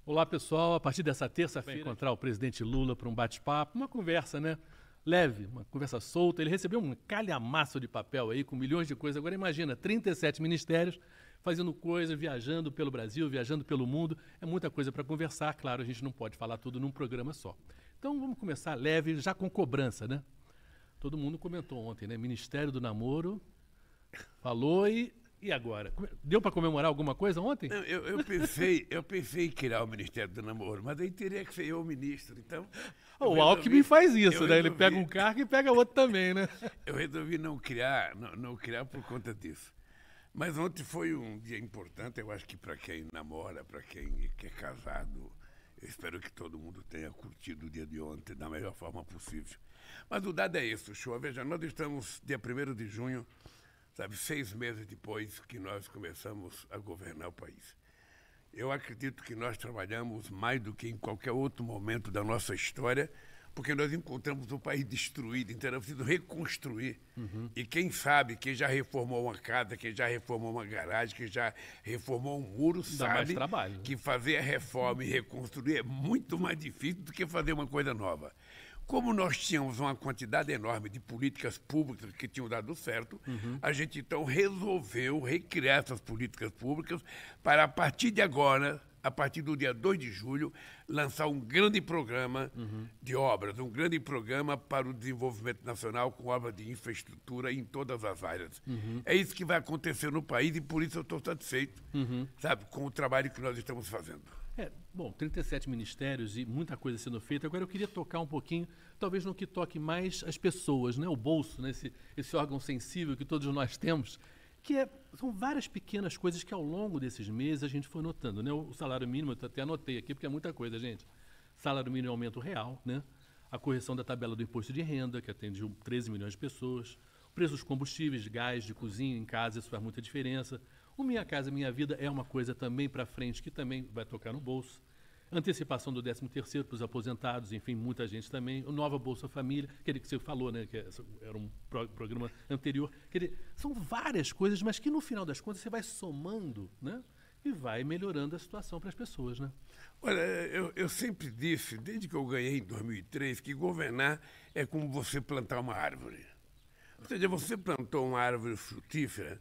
Olá, pessoal. A partir dessa terça-feira, encontrar o presidente Lula para um bate-papo, uma conversa, né? Leve, uma conversa solta. Ele recebeu um calhamaço de papel aí com milhões de coisas. Agora imagina, 37 ministérios fazendo coisa, viajando pelo Brasil, viajando pelo mundo. É muita coisa para conversar. Claro, a gente não pode falar tudo num programa só. Então vamos começar leve, já com cobrança, né? Todo mundo comentou ontem, né? Ministério do Namoro falou e agora? Deu para comemorar alguma coisa ontem? Não, eu pensei em criar o Ministério do Namoro, mas aí teria que ser eu o ministro, então... O Alckmin faz isso, né? Ele pega um cargo e pega outro também, né? Eu resolvi não criar por conta disso. Mas ontem foi um dia importante, eu acho que para quem namora, para quem é casado, eu espero que todo mundo tenha curtido o dia de ontem da melhor forma possível. Mas o dado é isso, show. Veja, nós estamos dia 1º de junho, sabe, 6 meses depois que nós começamos a governar o país. Eu acredito que nós trabalhamos mais do que em qualquer outro momento da nossa história, porque nós encontramos o país destruído, então era preciso reconstruir. E quem sabe, quem já reformou uma casa, quem já reformou uma garagem, quem já reformou um muro, sabe que fazer a reforma e reconstruir é muito mais difícil do que fazer uma coisa nova. Como nós tínhamos uma quantidade enorme de políticas públicas que tinham dado certo, a gente então resolveu recriar essas políticas públicas para, a partir de agora, a partir do dia 2 de julho, lançar um grande programa de obras, um grande programa para o desenvolvimento nacional com obras de infraestrutura em todas as áreas. É isso que vai acontecer no país e por isso eu estou satisfeito, sabe, com o trabalho que nós estamos fazendo. Bom, 37 ministérios e muita coisa sendo feita. Agora eu queria tocar um pouquinho, talvez no que toque mais as pessoas, né? O bolso, né? Esse órgão sensível que todos nós temos, são várias pequenas coisas que ao longo desses meses a gente foi notando, né? O salário mínimo, eu até anotei aqui, porque é muita coisa, gente. Salário mínimo é aumento real, né? A correção da tabela do imposto de renda, que atende 13 milhões de pessoas. O preço dos combustíveis, de gás, de cozinha, em casa, isso faz muita diferença. O Minha Casa Minha Vida é uma coisa também para frente que também vai tocar no bolso. Antecipação do 13º para os aposentados, enfim, muita gente também. O Nova Bolsa Família, aquele que você falou, né, que era um programa anterior. Quer dizer, são várias coisas, mas que no final das contas você vai somando, né, e vai melhorando a situação para as pessoas, né? Olha, eu sempre disse, desde que eu ganhei em 2003, que governar é como você plantar uma árvore. Ou seja, você plantou uma árvore frutífera,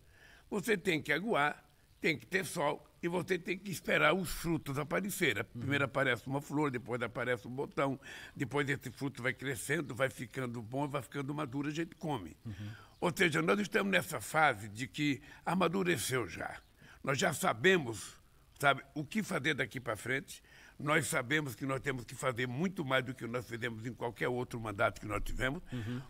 você tem que aguar, tem que ter sol e você tem que esperar os frutos aparecerem. Primeiro aparece uma flor, depois aparece um botão, depois esse fruto vai crescendo, vai ficando bom, vai ficando maduro, a gente come. Ou seja, nós estamos nessa fase de que amadureceu já. Nós já sabemos, sabe, o que fazer daqui para frente. Nós sabemos que nós temos que fazer muito mais do que nós fizemos em qualquer outro mandato que nós tivemos,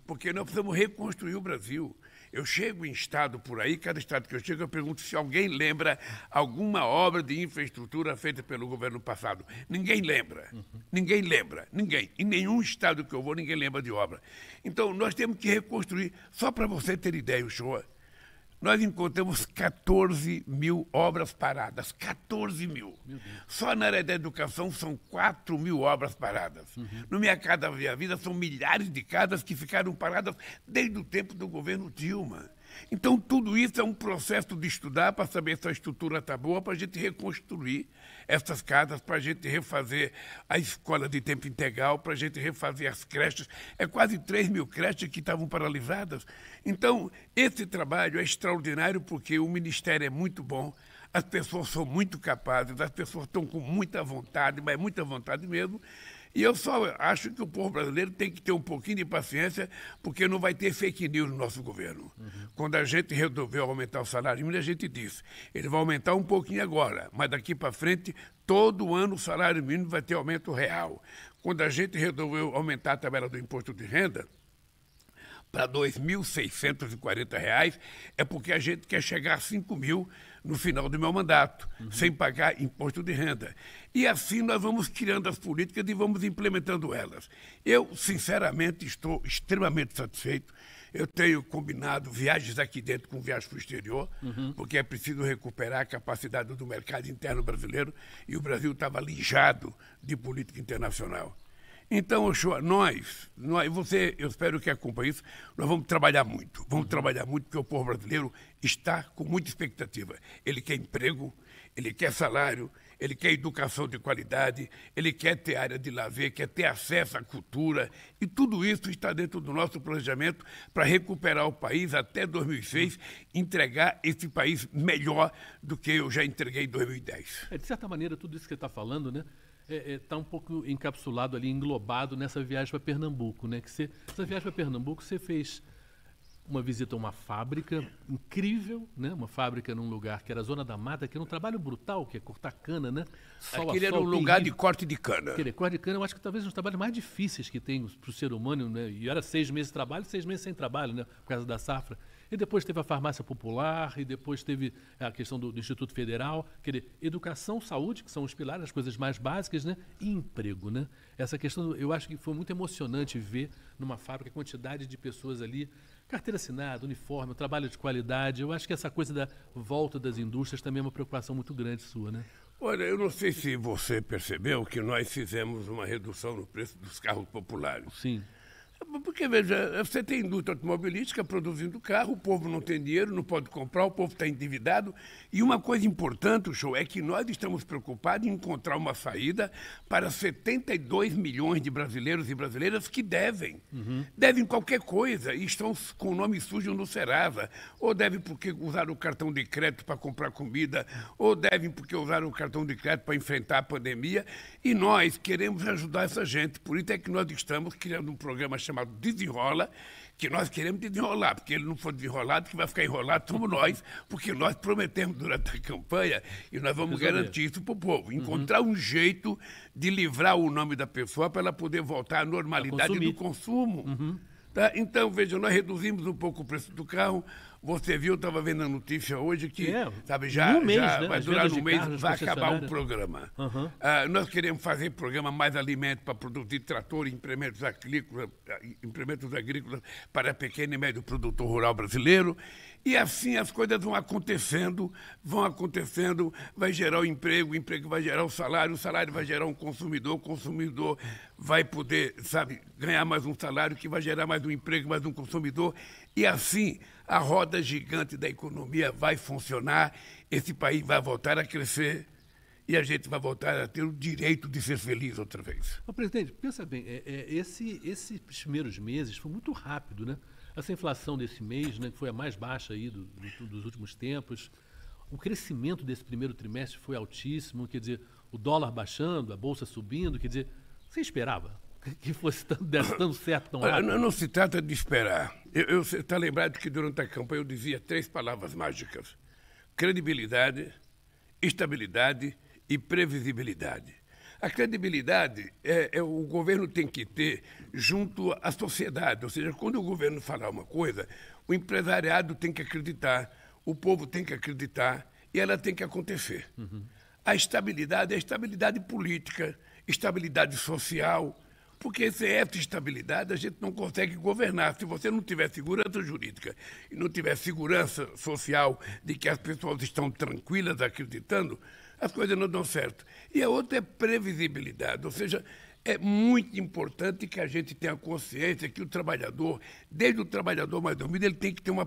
porque nós precisamos reconstruir o Brasil. Eu chego em estado por aí, cada estado que eu chego, eu pergunto se alguém lembra alguma obra de infraestrutura feita pelo governo passado. Ninguém lembra. Ninguém lembra. Ninguém. Em nenhum estado que eu vou, ninguém lembra de obra. Então, nós temos que reconstruir. Só para você ter ideia, o show, nós encontramos 14 mil obras paradas. 14 mil. Só na área da educação são 4 mil obras paradas. No Minha Casa Minha Vida são milhares de casas que ficaram paradas desde o tempo do governo Dilma. Então, tudo isso é um processo de estudar para saber se a estrutura está boa, para a gente reconstruir essas casas, para a gente refazer a escola de tempo integral, para a gente refazer as creches. É quase 3 mil creches que estavam paralisadas. Então, esse trabalho é extraordinário porque o Ministério é muito bom, as pessoas são muito capazes, as pessoas estão com muita vontade, mas muita vontade mesmo. E eu só acho que o povo brasileiro tem que ter um pouquinho de paciência, porque não vai ter fake news no nosso governo. Quando a gente resolveu aumentar o salário mínimo, a gente disse, ele vai aumentar um pouquinho agora, mas daqui para frente, todo ano o salário mínimo vai ter aumento real. Quando a gente resolveu aumentar a tabela do imposto de renda para R$ 2.640, é porque a gente quer chegar a 5 mil no final do meu mandato, sem pagar imposto de renda. E assim nós vamos criando as políticas e vamos implementando elas. Eu, sinceramente, estou extremamente satisfeito. Eu tenho combinado viagens aqui dentro com viagens para o exterior, porque é preciso recuperar a capacidade do mercado interno brasileiro e o Brasil estava lijado de política internacional. Então, Ochoa, eu espero que acompanhe isso, nós vamos trabalhar muito. Vamos trabalhar muito porque o povo brasileiro está com muita expectativa. Ele quer emprego, ele quer salário, ele quer educação de qualidade, ele quer ter área de lazer, quer ter acesso à cultura. E tudo isso está dentro do nosso planejamento para recuperar o país até 2006, entregar esse país melhor do que eu já entreguei em 2010. De certa maneira, tudo isso que você está falando, né? Está um pouco encapsulado ali, englobado nessa viagem para Pernambuco, né? Essa viagem para Pernambuco, você fez uma visita a uma fábrica incrível, né? Uma fábrica num lugar que era a Zona da Mata, que era um trabalho brutal, que é cortar cana, né? Aquele era um lugar de corte de cana. Aquele corte de cana, eu acho que talvez um dos trabalhos mais difíceis que tem para o ser humano, né? E era 6 meses de trabalho, 6 meses sem trabalho, né? Por causa da safra. E depois teve a farmácia popular, e depois teve a questão do Instituto Federal, quer dizer, educação, saúde, que são os pilares, as coisas mais básicas, né? E emprego, né? Essa questão, eu acho que foi muito emocionante ver numa fábrica a quantidade de pessoas ali, carteira assinada, uniforme, trabalho de qualidade. Eu acho que essa coisa da volta das indústrias também é uma preocupação muito grande sua, né? Olha, eu não sei se você percebeu que nós fizemos uma redução no preço dos carros populares. Sim. Porque, veja, você tem indústria automobilística produzindo carro, o povo não tem dinheiro, não pode comprar, o povo está endividado. E uma coisa importante, Show, é que nós estamos preocupados em encontrar uma saída para 72 milhões de brasileiros e brasileiras que devem. Devem qualquer coisa e estão com o nome sujo no Serasa. Ou devem porque usaram o cartão de crédito para comprar comida, ou devem porque usaram o cartão de crédito para enfrentar a pandemia. E nós queremos ajudar essa gente. Por isso é que nós estamos criando um programa chamado Desenrola, que nós queremos desenrolar, porque ele não for desenrolado, que vai ficar enrolado somos nós, porque nós prometemos durante a campanha e nós vamos garantir isso para o povo, encontrar um jeito de livrar o nome da pessoa para ela poder voltar à normalidade do consumo. Tá? Então, veja, nós reduzimos um pouco o preço do carro. Você viu, eu estava vendo a notícia hoje que sabe, já né? Vai durar um mês, vai acabar o programa. Nós queremos fazer programa mais alimento para produzir trator e implementos agrícolas para pequeno e médio produtor rural brasileiro. E assim as coisas vão acontecendo, vai gerar o emprego vai gerar o salário vai gerar um consumidor, o consumidor vai poder, sabe, ganhar mais um salário, que vai gerar mais um emprego, mais um consumidor. E assim a roda gigante da economia vai funcionar, esse país vai voltar a crescer e a gente vai voltar a ter o direito de ser feliz outra vez. Ô, presidente, pensa bem, esses primeiros meses foi muito rápido, né? Essa inflação desse mês, né, que foi a mais baixa aí dos últimos tempos, o crescimento desse primeiro trimestre foi altíssimo, quer dizer, o dólar baixando, a bolsa subindo, quer dizer, você esperava que fosse desse tão certo tão rápido? Não se trata de esperar. Você está lembrado que durante a campanha eu dizia 3 palavras mágicas: credibilidade, estabilidade e previsibilidade. A credibilidade o governo tem que ter junto à sociedade, ou seja, quando o governo falar uma coisa, o empresariado tem que acreditar, o povo tem que acreditar e ela tem que acontecer. A estabilidade é a estabilidade política, estabilidade social, porque sem essa estabilidade a gente não consegue governar. Se você não tiver segurança jurídica e não tiver segurança social de que as pessoas estão tranquilas acreditando, as coisas não dão certo. E a outra é previsibilidade, ou seja, é muito importante que a gente tenha consciência que o trabalhador, desde o trabalhador mais humilde, ele tem que ter uma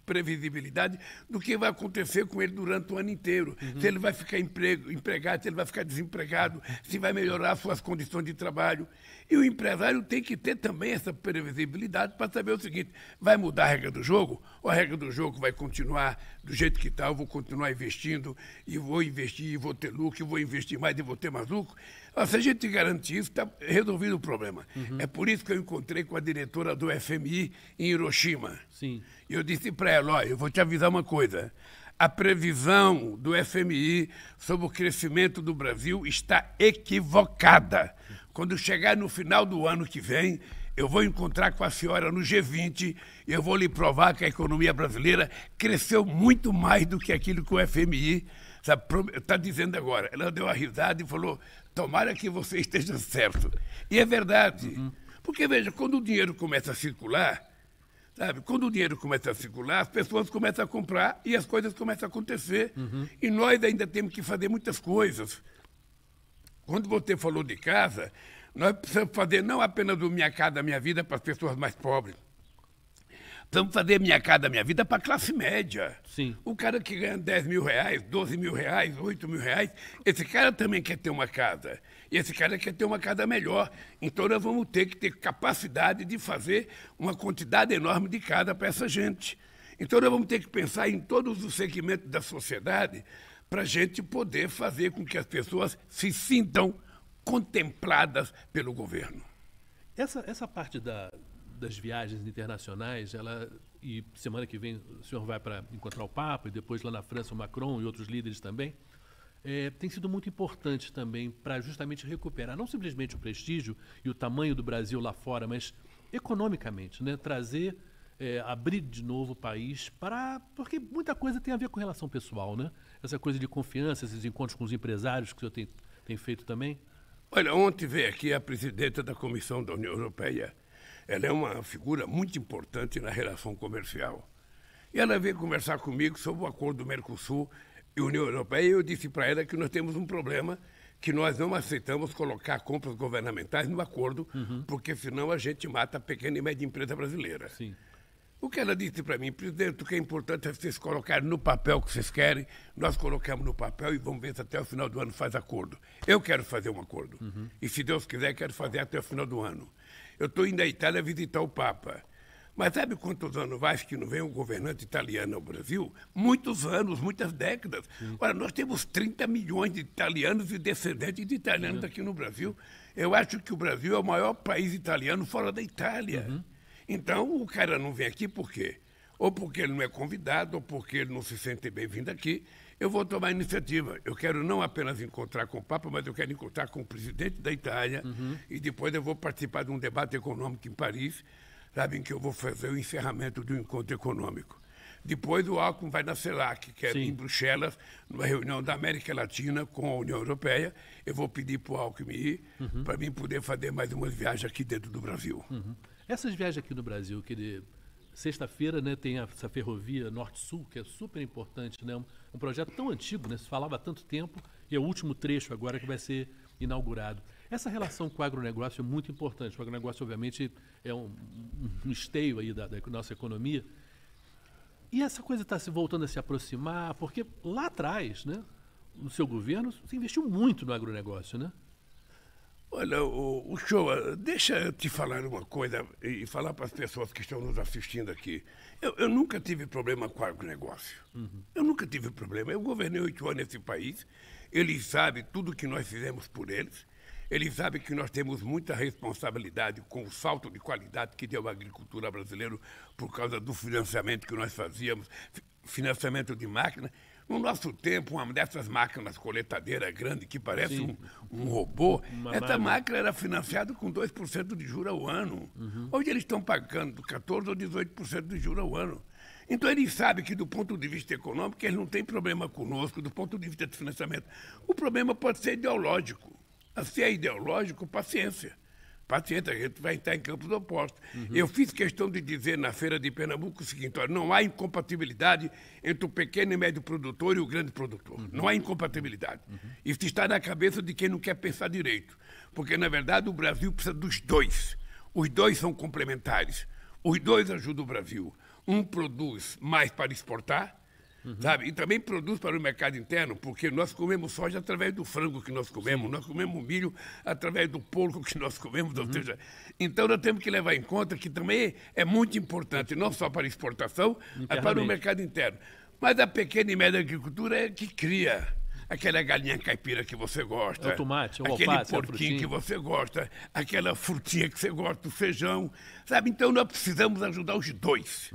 previsibilidade do que vai acontecer com ele durante o ano inteiro. Se ele vai ficar empregado, se ele vai ficar desempregado, se vai melhorar suas condições de trabalho. E o empresário tem que ter também essa previsibilidade para saber o seguinte: vai mudar a regra do jogo? Ou a regra do jogo vai continuar do jeito que está? Eu vou continuar investindo, e vou investir, e vou ter lucro, e vou investir mais, e vou ter mais lucro. Se a gente garantir isso, está resolvido o problema. É por isso que eu encontrei com a diretora do FMI em Hiroshima. Sim. E eu disse para ela: olha, eu vou te avisar uma coisa. A previsão do FMI sobre o crescimento do Brasil está equivocada. Quando chegar no final do ano que vem, eu vou encontrar com a senhora no G20 e eu vou lhe provar que a economia brasileira cresceu muito mais do que aquilo que o FMI está dizendo agora. Ela deu uma risada e falou: tomara que você esteja certo. E é verdade. Porque, veja, quando o dinheiro começa a circular, sabe? Quando o dinheiro começa a circular, as pessoas começam a comprar e as coisas começam a acontecer. E nós ainda temos que fazer muitas coisas. Quando você falou de casa, Nós precisamos fazer não apenas o Minha Casa Minha Vida para as pessoas mais pobres. Precisamos fazer Minha Casa Minha Vida para a classe média. Sim. O cara que ganha 10 mil reais, 12 mil reais, 8 mil reais, esse cara também quer ter uma casa. E esse cara quer ter uma casa melhor. Então nós vamos ter que ter capacidade de fazer uma quantidade enorme de casa para essa gente. Então nós vamos ter que pensar em todos os segmentos da sociedade para a gente poder fazer com que as pessoas se sintam contempladas pelo governo. Essa parte das viagens internacionais, e semana que vem o senhor vai para encontrar o Papa, e depois lá na França o Macron e outros líderes também, tem sido muito importante também para justamente recuperar, não simplesmente o prestígio e o tamanho do Brasil lá fora, mas economicamente, né? Trazer, abrir de novo o país porque muita coisa tem a ver com relação pessoal, né? Essa coisa de confiança, esses encontros com os empresários que o senhor tem feito também. Olha, ontem veio aqui a presidenta da Comissão da União Europeia. Ela é uma figura muito importante na relação comercial. E ela veio conversar comigo sobre o acordo do Mercosul e União Europeia, e eu disse para ela que nós temos um problema, que nós não aceitamos colocar compras governamentais no acordo, porque senão a gente mata a pequena e média empresa brasileira. Sim. O que ela disse para mim, presidente, o que é importante é vocês colocarem no papel o que vocês querem, nós colocamos no papel e vamos ver se até o final do ano faz acordo. Eu quero fazer um acordo. E se Deus quiser, quero fazer até o final do ano. Eu estou indo à Itália visitar o Papa. Mas sabe quantos anos faz que não vem um governante italiano ao Brasil? Muitos anos, muitas décadas. Ora, nós temos 30 milhões de italianos e descendentes de italianos aqui no Brasil. Eu acho que o Brasil é o maior país italiano fora da Itália. Então, o cara não vem aqui por quê? Ou porque ele não é convidado, ou porque ele não se sente bem-vindo aqui. Eu vou tomar iniciativa. Eu quero não apenas encontrar com o Papa, mas eu quero encontrar com o presidente da Itália. E depois eu vou participar de um debate econômico em Paris, sabem que eu vou fazer o encerramento do encontro econômico. Depois o Alckmin vai na CELAC, que é em Bruxelas, numa reunião da América Latina com a União Europeia. Eu vou pedir para o Alckmin ir, para mim poder fazer mais umas viagens aqui dentro do Brasil. Essas viagens aqui no Brasil, sexta-feira, né, tem essa ferrovia Norte-Sul, que é super importante, né? Um projeto tão antigo, né? Se falava há tanto tempo, e é o último trecho agora que vai ser inaugurado. Essa relação com o agronegócio é muito importante. O agronegócio, obviamente, é um esteio aí da nossa economia. E essa coisa está se voltando a se aproximar, porque lá atrás, né, no seu governo, se investiu muito no agronegócio, né? Olha, o Shoa, deixa eu te falar uma coisa e falar para as pessoas que estão nos assistindo aqui. Eu nunca tive problema com o agronegócio. Eu nunca tive problema. Eu governei 8 anos nesse país. Eles sabem tudo que nós fizemos por eles. Eles sabem que nós temos muita responsabilidade com o salto de qualidade que deu a agricultura brasileira por causa do financiamento que nós fazíamos, financiamento de máquina. No nosso tempo, uma dessas máquinas coletadeira grande, que parece um robô, essa máquina era financiada com 2% de juros ao ano. Hoje eles estão pagando 14% ou 18% de juros ao ano. Então eles sabem que do ponto de vista econômico, eles não têm problema conosco, do ponto de vista de financiamento. O problema pode ser ideológico. Se é ideológico, paciência. Paciência, a gente vai entrar em campos opostos. Eu fiz questão de dizer na Feira de Pernambuco o seguinte: olha, não há incompatibilidade entre o pequeno e médio produtor e o grande produtor. Não há incompatibilidade. Isso está na cabeça de quem não quer pensar direito. Porque, na verdade, o Brasil precisa dos dois. Os dois são complementares. Os dois ajudam o Brasil. Um produz mais para exportar, sabe? E também produz para o mercado interno, porque nós comemos soja através do frango que nós comemos, nós comemos milho através do porco que nós comemos, ou seja, então nós temos que levar em conta que também é muito importante, não só para exportação, mas para o mercado interno. Mas a pequena e média agricultura é que cria aquela galinha caipira que você gosta, o tomate, o aquele alface, porquinho que você gosta, aquela frutinha que você gosta, o feijão, sabe? Então nós precisamos ajudar os dois.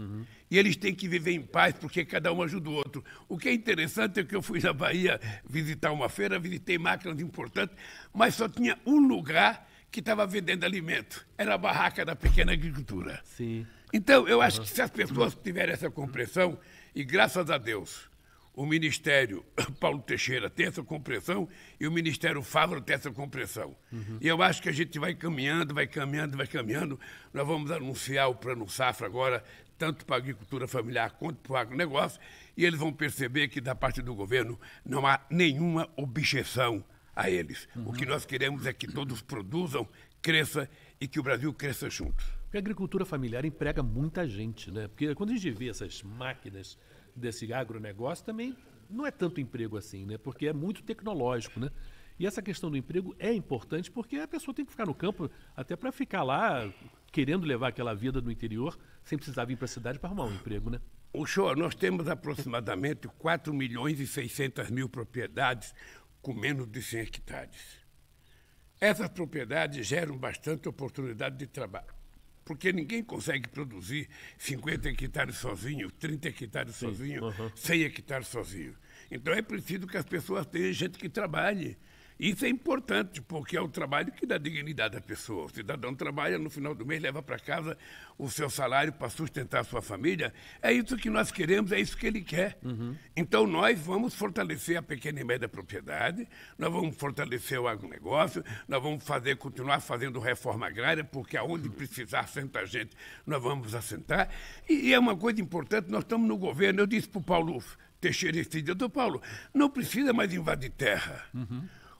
E eles têm que viver em paz, porque cada um ajuda o outro. O que é interessante é que eu fui na Bahia visitar uma feira, visitei máquinas importantes, mas só tinha um lugar que estava vendendo alimento. Era a barraca da pequena agricultura. Sim. Então, eu acho que se as pessoas tiverem essa compreensão, e graças a Deus, o Ministério Paulo Teixeira tem essa compreensão e o Ministério Fávaro tem essa compreensão. E eu acho que a gente vai caminhando, vai caminhando, vai caminhando. Nós vamos anunciar o Plano Safra agora, tanto para a agricultura familiar quanto para o agronegócio, e eles vão perceber que da parte do governo não há nenhuma objeção a eles. O que nós queremos é que todos produzam, cresça e que o Brasil cresça junto. Porque a agricultura familiar emprega muita gente, né? Porque quando a gente vê essas máquinas desse agronegócio, também não é tanto emprego assim, né? Porque é muito tecnológico, né? E essa questão do emprego é importante porque a pessoa tem que ficar no campo até para ficar lá querendo levar aquela vida do interior sem precisar vir para a cidade para arrumar um emprego, né? O senhor, nós temos aproximadamente 4.600.000 propriedades com menos de 100 hectares. Essas propriedades geram bastante oportunidade de trabalho, porque ninguém consegue produzir 50 hectares sozinho, 30 hectares sozinho, 100 hectares sozinho. Então é preciso que as pessoas tenham gente que trabalhe. Isso é importante, porque é o trabalho que dá dignidade à pessoa. O cidadão trabalha, no final do mês leva para casa o seu salário para sustentar a sua família. É isso que nós queremos, é isso que ele quer. Então nós vamos fortalecer a pequena e média propriedade, nós vamos fortalecer o agronegócio, nós vamos continuar fazendo reforma agrária, porque aonde precisar assentar gente, nós vamos assentar. E é uma coisa importante, nós estamos no governo, eu disse para o Paulo Teixeira esse dia, doutor Paulo, não precisa mais invadir terra.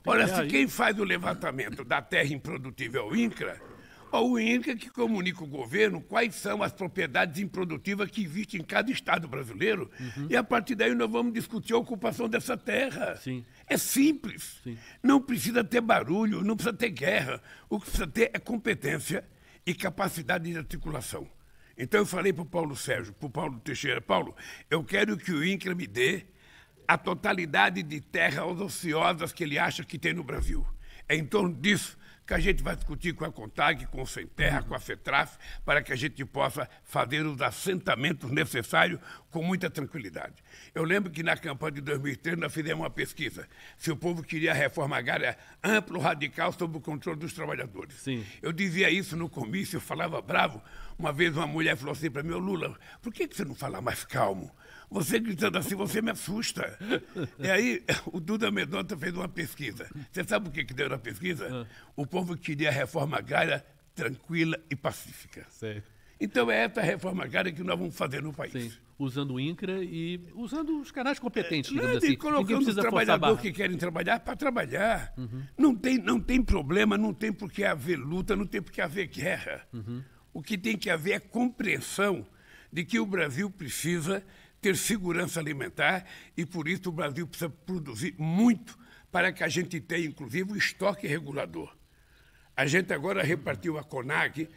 Olha, se quem faz o levantamento da terra improdutível é o INCRA, o INCRA que comunica o governo quais são as propriedades improdutivas que existem em cada estado brasileiro, e a partir daí nós vamos discutir a ocupação dessa terra. Sim. É simples. Sim. Não precisa ter barulho, não precisa ter guerra. O que precisa ter é competência e capacidade de articulação. Então eu falei para o Paulo Sérgio, para o Paulo Teixeira, Paulo, eu quero que o INCRA me dê a totalidade de terras ociosas que ele acha que tem no Brasil. É em torno disso que a gente vai discutir com a CONTAG, com o Sem Terra, com a FETRAF, para que a gente possa fazer os assentamentos necessários com muita tranquilidade. Eu lembro que na campanha de 2003 nós fizemos uma pesquisa se o povo queria a reforma agrária ampla, radical, sob o controle dos trabalhadores. Sim. Eu dizia isso no comício, eu falava bravo. Uma vez uma mulher falou assim para mim, Lula, por que você não fala mais calmo? Você gritando assim, você me assusta. E aí, o Duda Mendonça fez uma pesquisa. Você sabe o que deu na pesquisa? O povo queria a reforma agrária tranquila e pacífica. Sei. Então é essa reforma agrária que nós vamos fazer no país. Sim. Usando o INCRA e usando os canais competentes, digamos Nada, assim. e colocando os trabalhadores que querem trabalhar para trabalhar. Não tem problema, não tem por que haver luta, não tem por que haver guerra. O que tem que haver é compreensão de que o Brasil precisa ter segurança alimentar e, por isso, o Brasil precisa produzir muito para que a gente tenha, inclusive, o estoque regulador. A gente agora repartiu a CONAB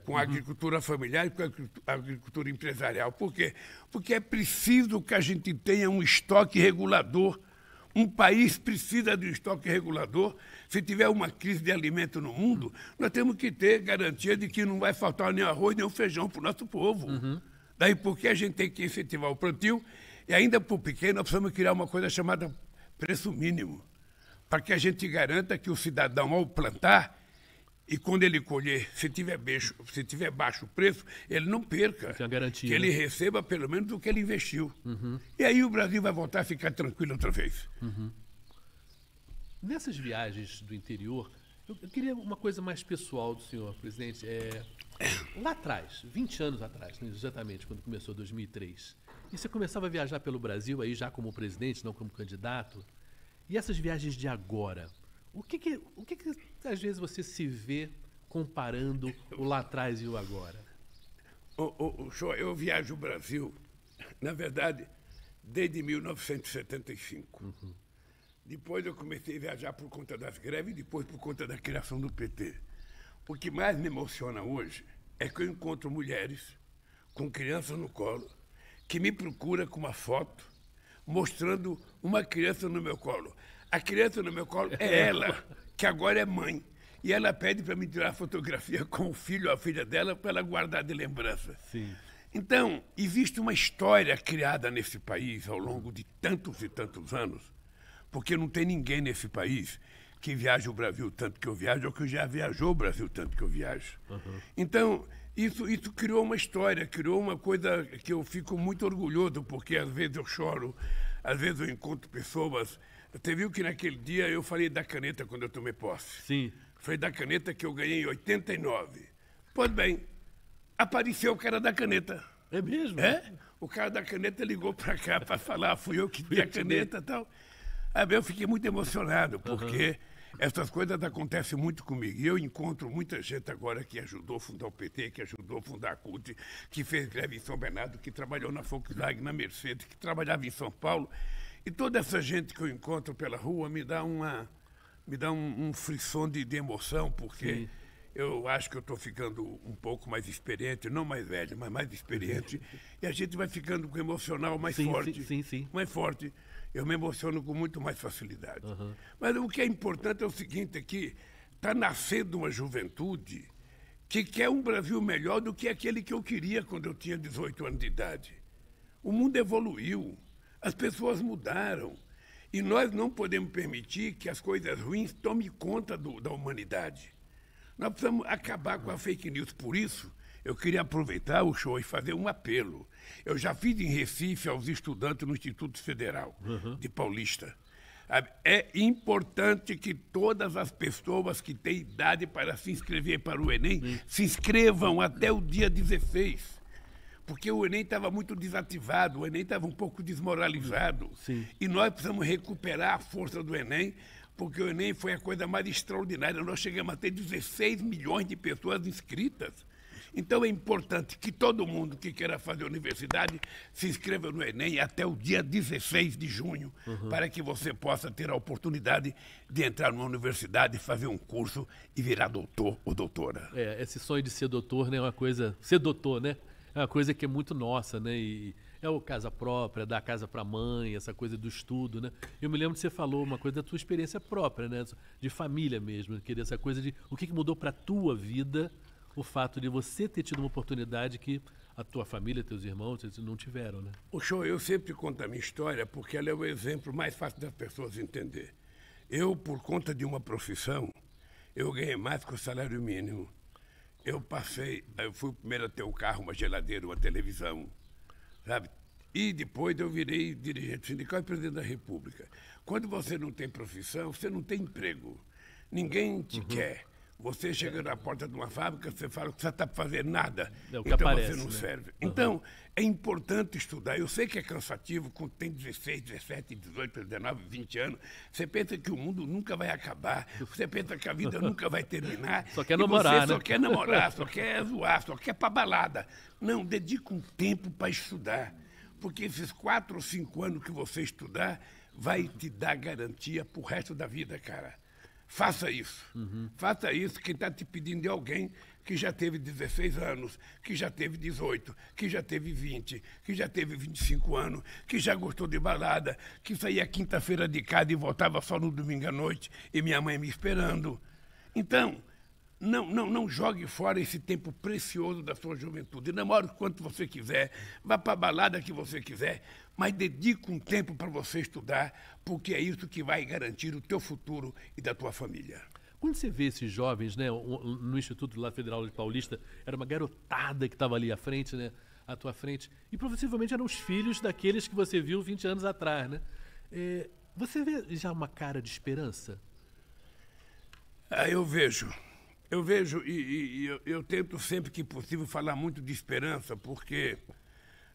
com a agricultura familiar e com a agricultura empresarial. Por quê? Porque é preciso que a gente tenha um estoque regulador. Um país precisa de um estoque regulador. Se tiver uma crise de alimento no mundo, nós temos que ter garantia de que não vai faltar nem arroz nem feijão para o nosso povo. Daí porque a gente tem que incentivar o plantio e ainda para o pequeno nós precisamos criar uma coisa chamada preço mínimo, para que a gente garanta que o cidadão, ao plantar, e quando ele colher, se tiver baixo o preço, ele não perca. Tem a garantia, que ele receba pelo menos o que ele investiu. E aí o Brasil vai voltar a ficar tranquilo outra vez. Nessas viagens do interior, eu queria uma coisa mais pessoal do senhor, presidente. Lá atrás, 20 anos atrás, né, exatamente, quando começou 2003, e você começava a viajar pelo Brasil, aí já como presidente, não como candidato, e essas viagens de agora, o que às vezes você se vê comparando o lá atrás e o agora? Eu viajo o Brasil, na verdade, desde 1975. Depois eu comecei a viajar por conta das greves e depois por conta da criação do PT. O que mais me emociona hoje é que eu encontro mulheres com crianças no colo que me procuram com uma foto mostrando uma criança no meu colo. A criança no meu colo é ela, que agora é mãe. E ela pede para me tirar fotografia com o filho ou a filha dela para ela guardar de lembrança. Sim. Então, existe uma história criada nesse país ao longo de tantos e tantos anos, porque não tem ninguém nesse país que viaja o Brasil tanto que eu viajo ou que já viajou o Brasil tanto que eu viajo. Então, isso criou uma história, criou uma coisa que eu fico muito orgulhoso, porque às vezes eu choro, às vezes eu encontro pessoas. Você viu que naquele dia eu falei da caneta quando eu tomei posse? Sim. Foi da caneta que eu ganhei em 89. Pois bem, apareceu o cara da caneta. É mesmo? O cara da caneta ligou para cá para falar, fui eu que dei a caneta e tal. Aí eu fiquei muito emocionado, porque essas coisas acontecem muito comigo. E eu encontro muita gente agora que ajudou a fundar o PT, que ajudou a fundar a CUT, que fez greve em São Bernardo, que trabalhou na Volkswagen, na Mercedes, que trabalhava em São Paulo. E toda essa gente que eu encontro pela rua me dá um frisson de emoção, porque Sim. eu acho que eu estou ficando um pouco mais experiente, não mais velho, mas mais experiente, e a gente vai ficando com o emocional mais Sim, forte. sim. Mais forte. Eu me emociono com muito mais facilidade. Mas o que é importante é o seguinte, é que está nascendo uma juventude que quer um Brasil melhor do que aquele que eu queria quando eu tinha 18 anos de idade. O mundo evoluiu, as pessoas mudaram, e nós não podemos permitir que as coisas ruins tomem conta da humanidade. Nós precisamos acabar com a fake news. Por isso, eu queria aproveitar o show e fazer um apelo. Eu já fiz em Recife aos estudantes no Instituto Federal de Paulista. É importante que todas as pessoas que têm idade para se inscrever para o Enem se inscrevam até o dia 16. Porque o Enem estava muito desativado, o Enem estava um pouco desmoralizado. Sim. E nós precisamos recuperar a força do Enem, porque o Enem foi a coisa mais extraordinária. Nós chegamos a ter 16 milhões de pessoas inscritas. Então é importante que todo mundo que queira fazer universidade se inscreva no Enem até o dia 16 de junho, para que você possa ter a oportunidade de entrar numa universidade, fazer um curso e virar doutor ou doutora. Esse sonho de ser doutor, né, é uma coisa... Ser doutor, né? É uma coisa que é muito nossa, né? E é o casa própria, dar casa para a mãe, essa coisa do estudo, né? Eu me lembro que você falou uma coisa da tua experiência própria, né? De família mesmo, querer essa coisa de o que mudou para a tua vida, o fato de você ter tido uma oportunidade que a tua família, teus irmãos, não tiveram, né? O show, eu sempre conto a minha história porque ela é o exemplo mais fácil das pessoas entender. Eu, por conta de uma profissão, eu ganhei mais que o salário mínimo. Eu fui o primeiro a ter um carro, uma geladeira, uma televisão, sabe? E depois eu virei dirigente sindical e presidente da República. Quando você não tem profissão, você não tem emprego. Ninguém te quer. Você chega na porta de uma fábrica, você fala que você está para fazer nada, É o que então aparece, você não né? serve. Então, é importante estudar. Eu sei que é cansativo, quando tem 16, 17, 18, 19, 20 anos. Você pensa que o mundo nunca vai acabar, você pensa que a vida nunca vai terminar. Só quer e namorar, você né? só quer namorar, só quer zoar, só quer para balada. Não, dedica um tempo para estudar, porque esses 4 ou 5 anos que você estudar vai te dar garantia para o resto da vida, cara. Faça isso. Faça isso. Quem está te pedindo é alguém que já teve 16 anos, que já teve 18, que já teve 20, que já teve 25 anos, que já gostou de balada, que saía quinta-feira de casa e voltava só no domingo à noite e minha mãe me esperando. Então, não jogue fora esse tempo precioso da sua juventude. Namore o quanto você quiser, vá para a balada que você quiser, mas dedique um tempo para você estudar, porque é isso que vai garantir o teu futuro e da tua família. Quando você vê esses jovens, né, no Instituto lá Federal de Paulista, era uma garotada que estava ali à frente, né, à tua frente, e possivelmente eram os filhos daqueles que você viu 20 anos atrás, né? Você vê já uma cara de esperança? Eu vejo e eu tento sempre que possível falar muito de esperança, porque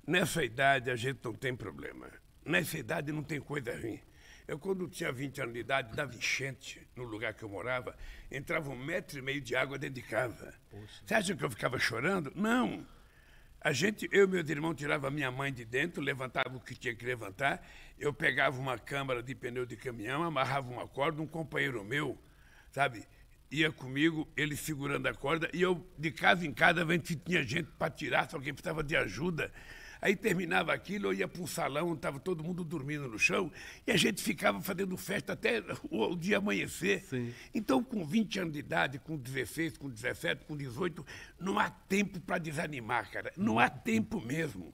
nessa idade a gente não tem problema. Nessa idade não tem coisa ruim. Eu, quando tinha 20 anos de idade, dava enchente no lugar que eu morava, entrava 1,5 metro de água dentro de casa. Poxa. Você acha que eu ficava chorando? Não. Eu e meus irmãos tirava a minha mãe de dentro, levantava o que tinha que levantar, eu pegava uma câmara de pneu de caminhão, amarrava uma corda, um companheiro meu, sabe, ia comigo, ele segurando a corda, e eu, de casa em casa, vendo se tinha gente para tirar, se alguém precisava de ajuda. Aí terminava aquilo, eu ia para um salão onde estava todo mundo dormindo no chão, e a gente ficava fazendo festa até o dia amanhecer. Sim. Então, com 20 anos de idade, com 16, com 17, com 18, não há tempo para desanimar, cara. Não há tempo mesmo.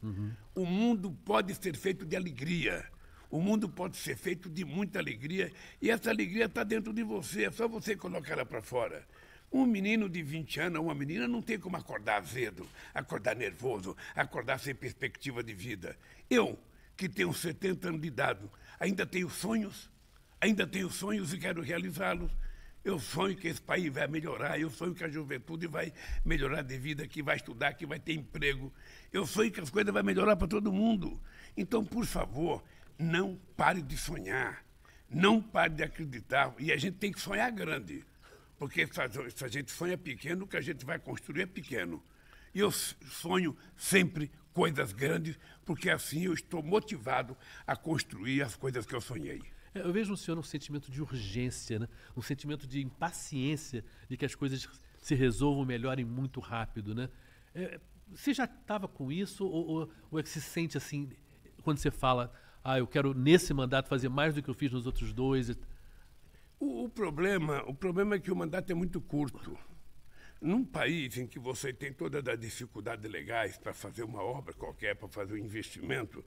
O mundo pode ser feito de alegria. O mundo pode ser feito de muita alegria, e essa alegria está dentro de você, é só você colocar ela para fora. Um menino de 20 anos, uma menina, não tem como acordar azedo, acordar nervoso, acordar sem perspectiva de vida. Eu, que tenho 70 anos de idade, ainda tenho sonhos e quero realizá-los. Eu sonho que esse país vai melhorar, eu sonho que a juventude vai melhorar de vida, que vai estudar, que vai ter emprego. Eu sonho que as coisas vão melhorar para todo mundo. Então, por favor, não pare de sonhar. Não pare de acreditar. E a gente tem que sonhar grande. Porque se a gente sonha pequeno, o que a gente vai construir é pequeno. E eu sonho sempre coisas grandes, porque assim eu estou motivado a construir as coisas que eu sonhei. Eu vejo no senhor um sentimento de urgência, né? Um sentimento de impaciência de que as coisas se resolvam, melhorem muito rápido, né? Você já estava com isso ou é que se sente assim, quando você fala, eu quero nesse mandato fazer mais do que eu fiz nos outros dois? O problema é que o mandato é muito curto. Num país em que você tem todas as dificuldades legais para fazer uma obra qualquer, para fazer um investimento,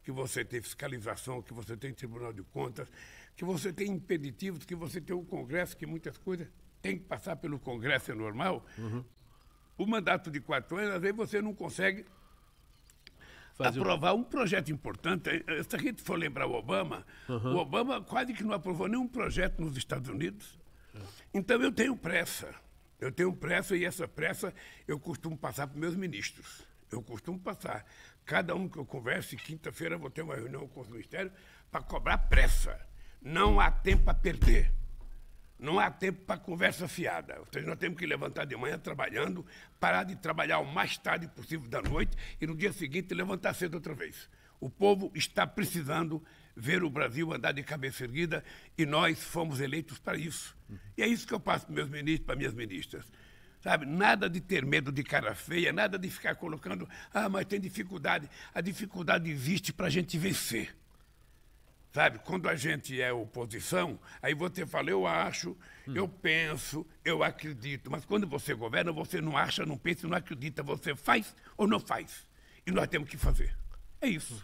que você tem fiscalização, que você tem Tribunal de Contas, que você tem impeditivos, que você tem um Congresso, que muitas coisas têm que passar pelo Congresso, é normal. O mandato de 4 anos, às vezes você não consegue aprovar um projeto importante. Se a gente for lembrar o Obama quase que não aprovou nenhum projeto nos Estados Unidos. Então eu tenho pressa. E essa pressa eu costumo passar para meus ministros. Eu costumo passar. Cada um que eu converse, quinta-feira eu vou ter uma reunião com os ministérios para cobrar pressa. Não há tempo a perder. Não há tempo para conversa fiada. Ou seja, nós temos que levantar de manhã trabalhando, parar de trabalhar o mais tarde possível da noite e no dia seguinte levantar cedo outra vez. O povo está precisando ver o Brasil andar de cabeça erguida e nós fomos eleitos para isso. E é isso que eu passo para meus ministros, para minhas ministras. Sabe, nada de ter medo de cara feia, nada de ficar colocando, mas tem dificuldade. A dificuldade existe para a gente vencer. Sabe, quando a gente é oposição, aí você fala, eu acho, eu penso, eu acredito. Mas quando você governa, você não acha, não pensa, não acredita. Você faz ou não faz. E nós temos que fazer. É isso.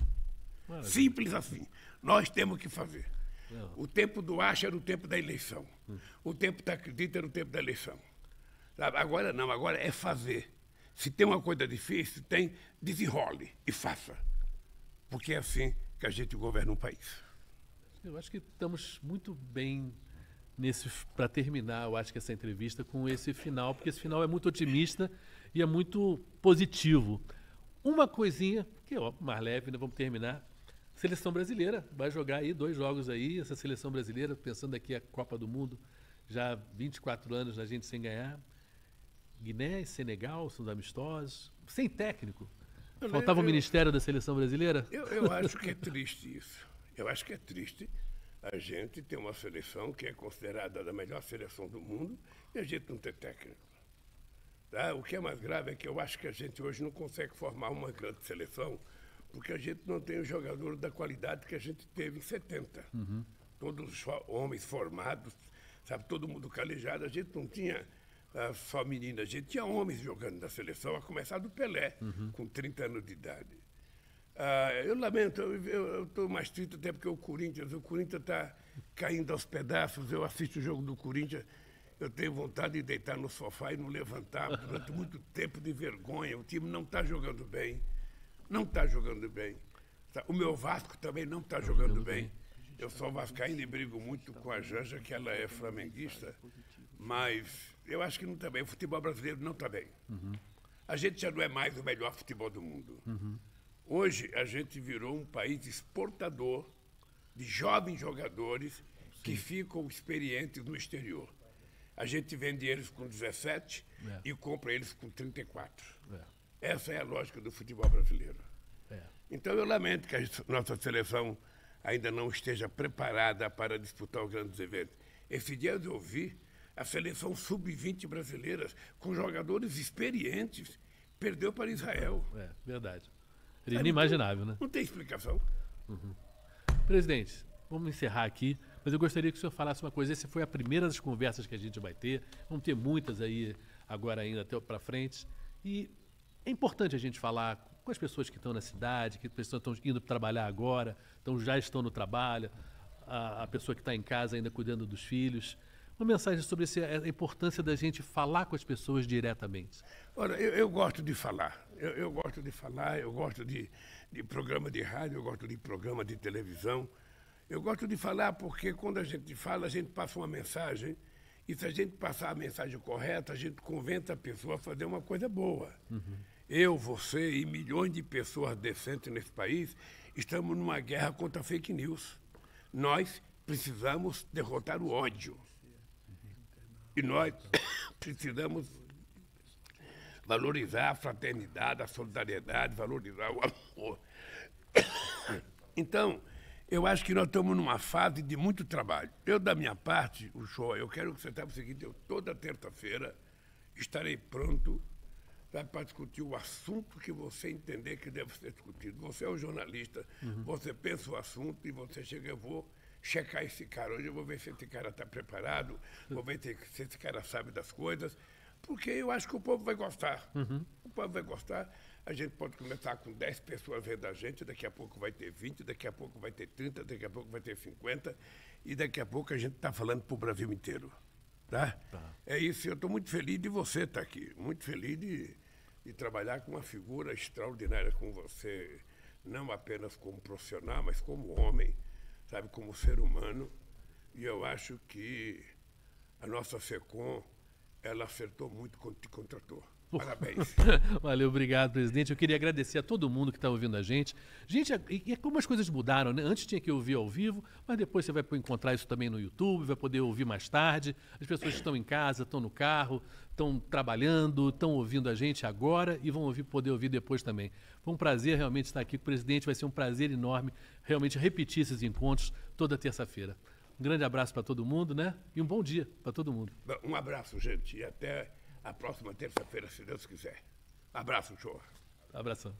Maravilha. Simples assim. Nós temos que fazer. O tempo do acha era o tempo da eleição. O tempo da acredita era o tempo da eleição. Sabe? Agora não, agora é fazer. Se tem uma coisa difícil, desenrole e faça. Porque é assim que a gente governa um país. Eu acho que estamos muito bem para terminar, eu acho que essa entrevista com esse final, porque esse final é muito otimista e é muito positivo. Uma coisinha, que é mais leve, né? Vamos terminar. Seleção brasileira, vai jogar aí 2 jogos aí, essa seleção brasileira, pensando aqui a Copa do Mundo, já 24 anos a gente sem ganhar. Guiné e Senegal são os amistosos, sem técnico. Faltava o Ministério da Seleção Brasileira? Eu acho que é triste isso. Eu acho que é triste a gente ter uma seleção que é considerada a melhor seleção do mundo e a gente não ter técnico. Tá? O que é mais grave é que eu acho que a gente hoje não consegue formar uma grande seleção porque a gente não tem os jogadores da qualidade que a gente teve em 70. Todos homens formados, sabe, todo mundo calejado. A gente não tinha só meninas, a gente tinha homens jogando na seleção, a começar do Pelé, com 30 anos de idade. Eu lamento, eu estou mais triste até porque o Corinthians está caindo aos pedaços. Eu assisto o jogo do Corinthians, eu tenho vontade de deitar no sofá e não levantar durante muito tempo de vergonha. O time não está jogando bem, não está jogando bem. O meu Vasco também não está jogando bem. Eu sou vascaíno e brigo muito com a Janja, que ela é flamenguista, mas eu acho que não está bem. O futebol brasileiro não está bem. A gente já não é mais o melhor futebol do mundo. Hoje, a gente virou um país exportador de jovens jogadores que ficam experientes no exterior. A gente vende eles com 17 e compra eles com 34. Essa é a lógica do futebol brasileiro. Então, eu lamento que a nossa seleção ainda não esteja preparada para disputar os grandes eventos. Esse dia eu ouvi a seleção sub-20 brasileira, com jogadores experientes, perdeu para Israel. Verdade. Seria inimaginável, né? Não tem explicação. Presidente, vamos encerrar aqui, mas eu gostaria que o senhor falasse uma coisa. Essa foi a primeira das conversas que a gente vai ter. Vamos ter muitas aí agora ainda até para frente. E é importante a gente falar com as pessoas que estão na cidade, que as pessoas estão indo trabalhar agora, já estão no trabalho, a pessoa que está em casa ainda cuidando dos filhos. Uma mensagem sobre a importância da gente falar com as pessoas diretamente. Olha, eu gosto de falar. Eu gosto de falar, eu gosto de programa de rádio, eu gosto de programa de televisão. Eu gosto de falar porque quando a gente fala, a gente passa uma mensagem e se a gente passar a mensagem correta, a gente convence a pessoa a fazer uma coisa boa. Eu, você e milhões de pessoas decentes nesse país estamos numa guerra contra fake news. Nós precisamos derrotar o ódio. E nós precisamos valorizar a fraternidade, a solidariedade, valorizar o amor. Então, eu acho que nós estamos numa fase de muito trabalho. Eu, da minha parte, o show, eu quero que você saiba o seguinte, eu toda terça-feira estarei pronto para discutir o assunto que você entender que deve ser discutido. Você é o jornalista, você pensa o assunto e você chega, eu vou checar esse cara. Hoje eu vou ver se esse cara está preparado, vou ver se esse cara sabe das coisas, porque eu acho que o povo vai gostar. O povo vai gostar. A gente pode começar com 10 pessoas vendo a gente, daqui a pouco vai ter 20, daqui a pouco vai ter 30, daqui a pouco vai ter 50, e daqui a pouco a gente está falando para o Brasil inteiro. Tá? É isso, eu estou muito feliz de você estar aqui, muito feliz de trabalhar com uma figura extraordinária como você, não apenas como profissional, mas como homem, sabe, como ser humano. E eu acho que a nossa FECOM, ela acertou muito quando te contratou. Parabéns. Valeu, obrigado, presidente. Eu queria agradecer a todo mundo que está ouvindo a gente. Gente, e como as coisas mudaram, né? Antes tinha que ouvir ao vivo, mas depois você vai encontrar isso também no YouTube, vai poder ouvir mais tarde. As pessoas estão em casa, estão no carro, estão trabalhando, estão ouvindo a gente agora e vão poder ouvir depois também. Foi um prazer realmente estar aqui com o presidente, vai ser um prazer enorme realmente repetir esses encontros toda terça-feira. Um grande abraço para todo mundo, né? E um bom dia para todo mundo. Um abraço, gente, e até a próxima terça-feira, se Deus quiser. Abraço, show. Abração.